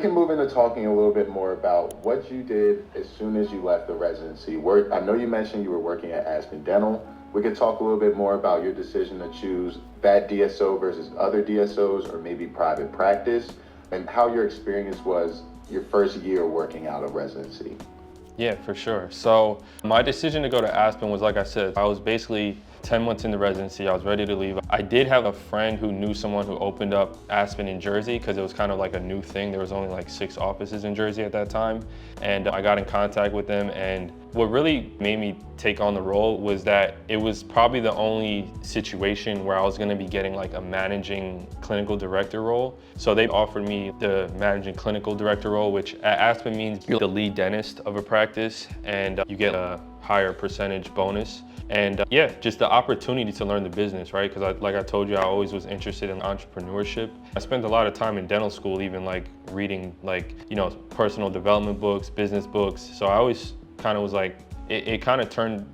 can move into talking a little bit more about what you did as soon as you left the residency. I know you mentioned you were working at Aspen Dental. We could talk a little bit more about your decision to choose that DSO versus other DSOs or maybe private practice, and how your experience was your first year working out of residency. Yeah, for sure. So my decision to go to Aspen was, like I said, I was basically 10 months into residency. I was ready to leave. I did have a friend who knew someone who opened up Aspen in Jersey because it was kind of like a new thing. There was only like 6 offices in Jersey at that time. And I got in contact with them. And what really made me take on the role was that it was probably the only situation where I was going to be getting like a managing clinical director role. So they offered me the managing clinical director role, which at Aspen means you're the lead dentist of a practice and you get a higher percentage bonus. And yeah, just the opportunity to learn the business, right? Because like I told you, I always was interested in entrepreneurship. I spent a lot of time in dental school, even like reading like, personal development books, business books. So I always kind of was like, it kind of turned,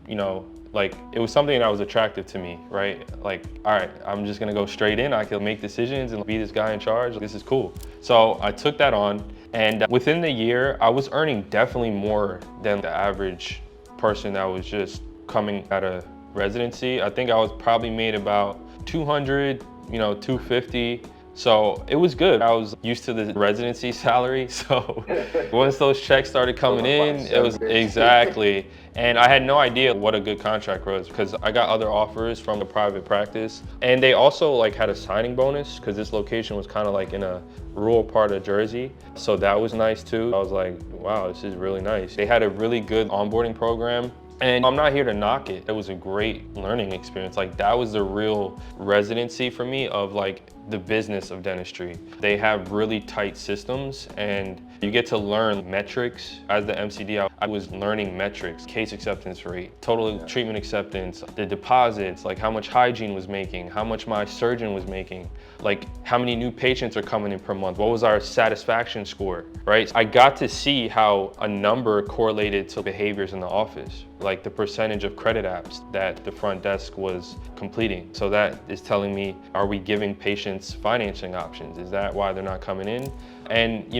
like it was something that was attractive to me, right? Like, all right, I'm just gonna go straight in. I can make decisions and be this guy in charge. This is cool. So I took that on, and within the year, I was earning definitely more than the average person that was just coming out of residency. I think I was probably made about 200, 250. So it was good. I was used to the residency salary. So once those checks started coming in, it was exactly. And I had no idea what a good contract was because I got other offers from the private practice. And they also like had a signing bonus because this location was kind of like in a rural part of Jersey. So that was nice too. I was like, wow, this is really nice. They had a really good onboarding program. And I'm not here to knock it. It was a great learning experience. Like that was the real residency for me of like the business of dentistry. They have really tight systems and you get to learn metrics. As the MCD, I was learning metrics, case acceptance rate, total treatment acceptance, the deposits, like how much hygiene was making, how much my surgeon was making, like how many new patients are coming in per month, what was our satisfaction score, right? I got to see how a number correlated to behaviors in the office, like the percentage of credit apps that the front desk was completing. So that is telling me, are we giving patients financing options? Is that why they're not coming in? And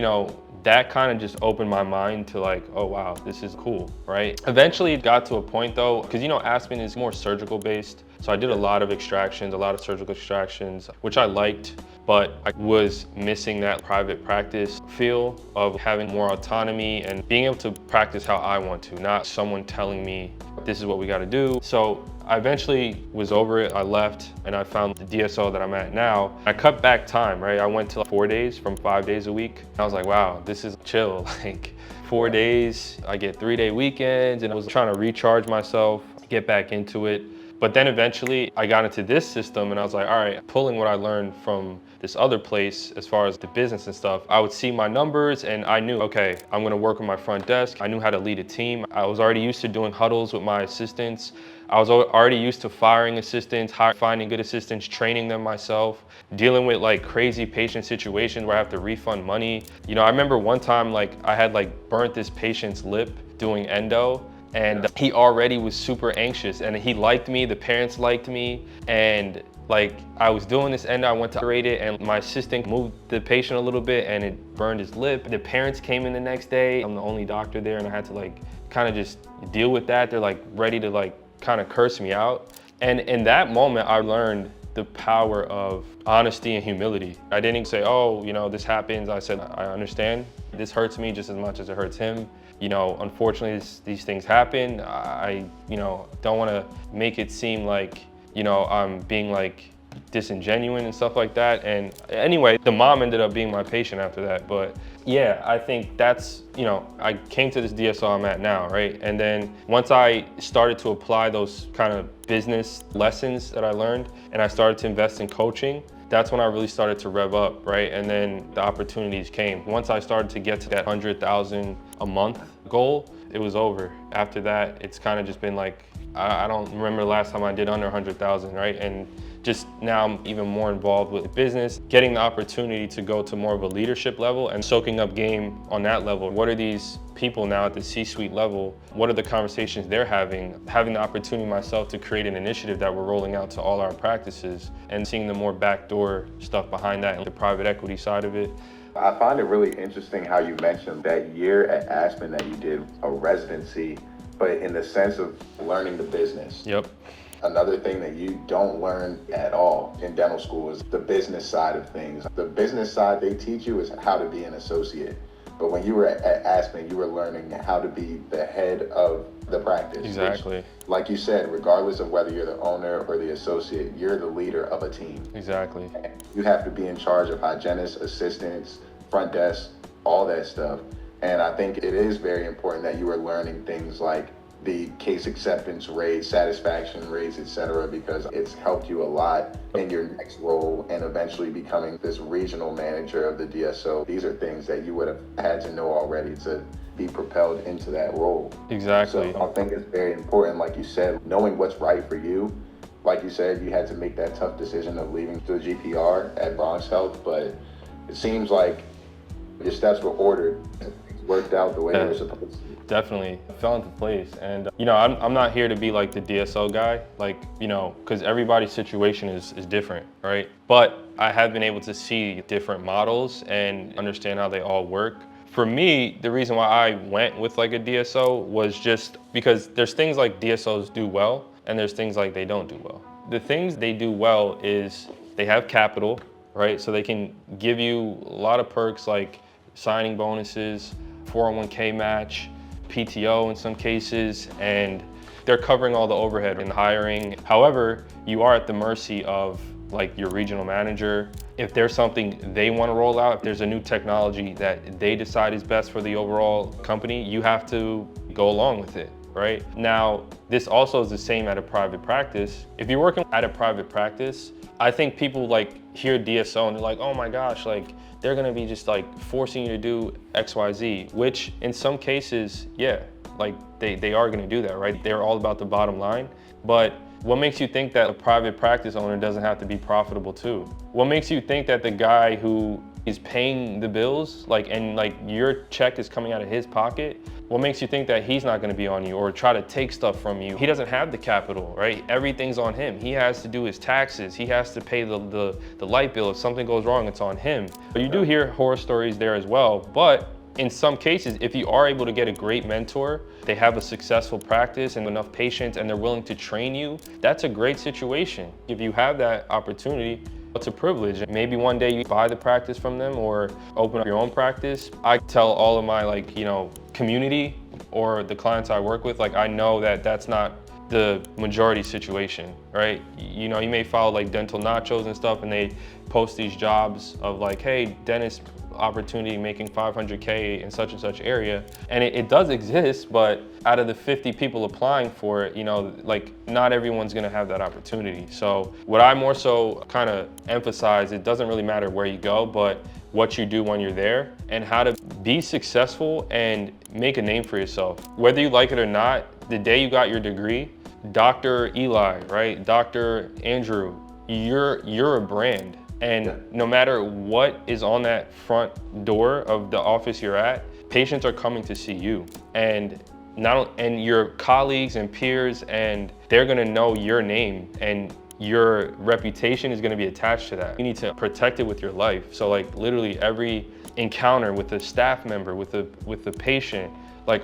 that kind of just opened my mind to like, oh wow, this is cool, right? Eventually it got to a point though, because Aspen is more surgical based. So I did a lot of extractions, a lot of surgical extractions, which I liked, but I was missing that private practice feel of having more autonomy and being able to practice how I want to, not someone telling me this is what we got to do. So I eventually was over it. I left and I found the DSO that I'm at now. I cut back time, right? I went to 4 days from 5 days a week. I was like, wow, this is chill. Like 4 days, I get 3-day weekends, and I was trying to recharge myself, get back into it. But then eventually I got into this system and I was like, all right, pulling what I learned from this other place as far as the business and stuff, I would see my numbers and I knew, okay, I'm gonna work on my front desk. I knew how to lead a team. I was already used to doing huddles with my assistants. I was already used to firing assistants, finding good assistants, training them myself, dealing with like crazy patient situations where I have to refund money. I remember one time like I had like burnt this patient's lip doing endo, and he already was super anxious and he liked me, the parents liked me, and like I was doing this endo, I went to operate it and my assistant moved the patient a little bit and it burned his lip. The parents came in the next day. I'm the only doctor there and I had to like kind of just deal with that. They're like ready to like kind of curse me out. And in that moment, I learned the power of honesty and humility. I didn't say, oh, this happens. I said, I understand. This hurts me just as much as it hurts him. Unfortunately, these things happen. I don't want to make it seem like, I'm being like disingenuous and stuff like that. And anyway, the mom ended up being my patient after that. But yeah, I think that's, I came to this DSO I'm at now, right? And then once I started to apply those kind of business lessons that I learned and I started to invest in coaching, that's when I really started to rev up, right? And then the opportunities came. Once I started to get to that 100,000 a month goal, it was over. After that, it's kind of just been like, I don't remember the last time I did under 100,000, right? And just now I'm even more involved with business, getting the opportunity to go to more of a leadership level and soaking up game on that level. What are these people now at the C-suite level? What are the conversations they're having? Having the opportunity myself to create an initiative that we're rolling out to all our practices and seeing the more backdoor stuff behind that and the private equity side of it. I find it really interesting how you mentioned that year at Aspen that you did a residency, but in the sense of learning the business. Yep. Another thing that you don't learn at all in dental school is the business side of things. The business side they teach you is how to be an associate. But when you were at Aspen, you were learning how to be the head of the practice. Exactly. Which, like you said, regardless of whether you're the owner or the associate, you're the leader of a team. Exactly. You have to be in charge of hygienists, assistants, front desk, all that stuff. And I think it is very important that you are learning things like the case acceptance rates, satisfaction rates, etc., because it's helped you a lot in your next role and eventually becoming this regional manager of the DSO. These are things that you would have had to know already to be propelled into that role. Exactly. So I think it's very important, like you said, knowing what's right for you. Like you said, you had to make that tough decision of leaving the GPR at Bronx Health, but it seems like your steps were ordered. Things worked out the way they were supposed to. Definitely fell into place. And, you know, I'm not here to be like the DSO guy, like, you know, because everybody's situation is different, right? But I have been able to see different models and understand how they all work. For me, the reason why I went with like a DSO was just because there's things like DSOs do well and there's things like they don't do well. The things they do well is they have capital, right? So they can give you a lot of perks like signing bonuses, 401k match, PTO in some cases, and they're covering all the overhead and hiring. However, you are at the mercy of like your regional manager. If there's something they want to roll out, if there's a new technology that they decide is best for the overall company, you have to go along with it, right? Now, this also is the same at a private practice. If you're working at a private practice, I think people like hear DSO and they're like, oh my gosh, like they're gonna be just like forcing you to do X, Y, Z, which in some cases, yeah, like they are gonna do that, right? They're all about the bottom line. But what makes you think that a private practice owner doesn't have to be profitable too? What makes you think that the guy who is paying the bills, and your check is coming out of his pocket, what makes you think that he's not gonna be on you or try to take stuff from you? He doesn't have the capital, right? Everything's on him. He has to do his taxes. He has to pay the light bill. If something goes wrong, it's on him. But you do hear horror stories there as well. But in some cases, if you are able to get a great mentor, they have a successful practice and enough patience and they're willing to train you, that's a great situation. If you have that opportunity, it's a privilege. Maybe one day you buy the practice from them or open up your own practice. I tell all of my community or the clients I work with, I know that that's not the majority situation, right? You know, you may follow like Dental Nachos and stuff and they post these jobs of like, hey, dentist opportunity making 500K in such and such area. And it does exist, but out of the 50 people applying for it, not everyone's gonna have that opportunity. So what I more so kind of emphasize, it doesn't really matter where you go, but what you do when you're there and how to be successful and make a name for yourself. Whether you like it or not, the day you got your degree, Dr. Eli, right? Dr. Andrew, you're a brand. And no matter what is on that front door of the office you're at, patients are coming to see you. And your colleagues and peers, and they're gonna know your name and your reputation is gonna be attached to that. You need to protect it with your life. So literally every encounter with a staff member, with the patient,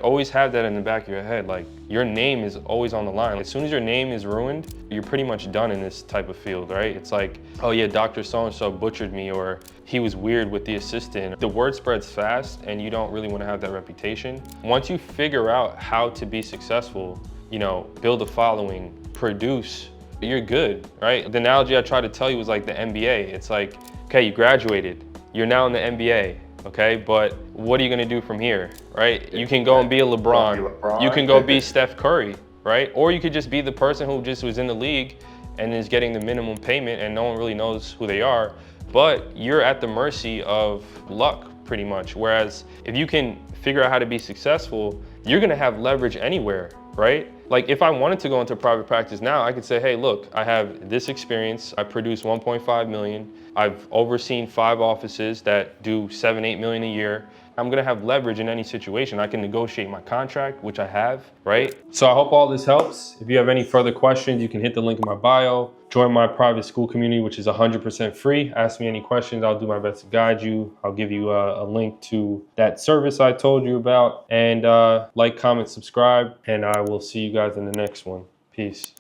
always have that in the back of your head. Your name is always on the line. As soon as your name is ruined, you're pretty much done in this type of field, right? It's like, oh yeah, Dr. So-and-so butchered me, or he was weird with the assistant. The word spreads fast and you don't really want to have that reputation. Once you figure out how to be successful, build a following, produce, you're good, right? The analogy I try to tell you was like the NBA. It's like, okay, you graduated, you're now in the NBA. Okay, but what are you gonna do from here, right? You can go and be a LeBron. You can go be Steph Curry, right? Or you could just be the person who just was in the league and is getting the minimum payment and no one really knows who they are, but you're at the mercy of luck pretty much. Whereas if you can figure out how to be successful, you're gonna have leverage anywhere, right? If I wanted to go into private practice now, I could say, hey, look, I have this experience. I produce 1.5 million. I've overseen 5 offices that do 7-8 million a year. I'm gonna have leverage in any situation. I can negotiate my contract, which I have, right? So I hope all this helps. If you have any further questions, you can hit the link in my bio. Join my private school community, which is 100% free. Ask me any questions. I'll do my best to guide you. I'll give you a link to that service I told you about. And like, comment, subscribe, and I will see you guys in the next one. Peace.